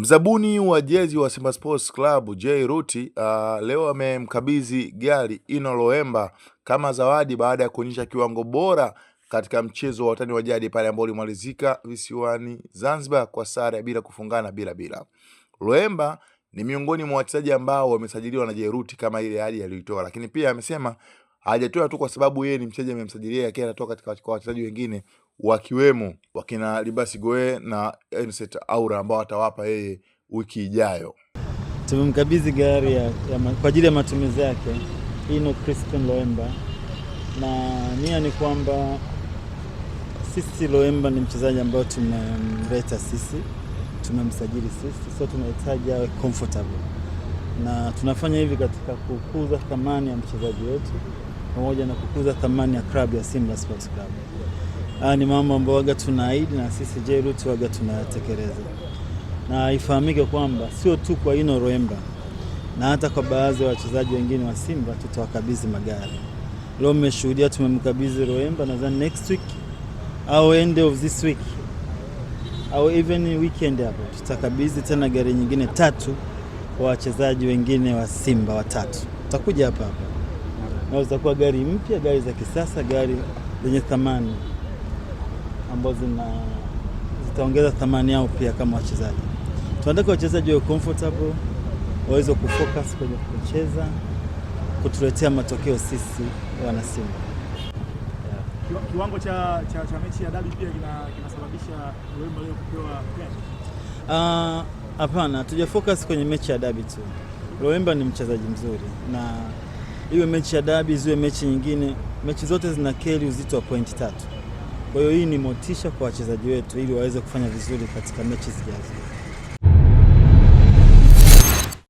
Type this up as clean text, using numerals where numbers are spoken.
Mzabuni wa jezi wa Simba Sports Club Jay Ruti leo amemkabidhi gari Ino Loemba kama zawadi baada ya kuonyesha kiwango bora katika mchezo wa watani wa jadi pale ambao ulimalizika visiwani Zanzibar kwa sare bila kufungana bila. Loemba ni miongoni mwa wachezaji ambao wamesajiliwa na Jay Ruti kama ile ahadi aliyoitoa, lakini pia amesema hajatoa tu kwa sababu yeye ni mchezaji amemsajilia, yake anatoka katika wachezaji wengine wakiwemo wakina Libasi Goe na Enset Aura ambao atawapa yeye wiki ijayo. Tumemkabidhi gari kwa ajili ya matumizi yake Ino Crispin Loemba, na nia ni kwamba sisi Loemba ni mchezaji ambao tumemleta sisi, tumemsajili sisi, so tunahitaji awe comfortable, na tunafanya hivi katika kukuza thamani ya mchezaji wetu pamoja na kukuza thamani ya klabu ya Simba Sports Club. Ni mambo ambayo waga tunaahidi na sisi Jay Ruti waga tunayatekeleza. Na ifahamike kwamba sio tu kwa Ino Loemba, na hata kwa baadhi ya wachezaji wengine wa Simba tutawakabidhi magari. Leo mmeshuhudia tumemkabidhi Loemba, nadhani next week au end of this week au even weekend hapo tutakabidhi tena gari nyingine 3 kwa wachezaji wengine wa Simba 3. Tutakuja hapa. Na zitakuwa gari mpya, gari za kisasa, gari zenye thamani ambazo zitaongeza thamani yao pia kama wachezaji. Tunataka wachezaji wawe comfortable, waweze kufocus kwenye kucheza, kutuletea matokeo sisi wana Simba. Kiwango cha mechi ya dabi pia kinasababisha Loemba leo kupewa plan? Hapana, hatujafocus kwenye mechi ya dabi tu. Loemba ni mchezaji mzuri, na iwe mechi ya dabi ziwe mechi nyingine, mechi zote zina carry uzito wa point 3. Kwa hiyo hii ni motisha kwa wachezaji wetu ili waweze kufanya vizuri katika mechi zijazo.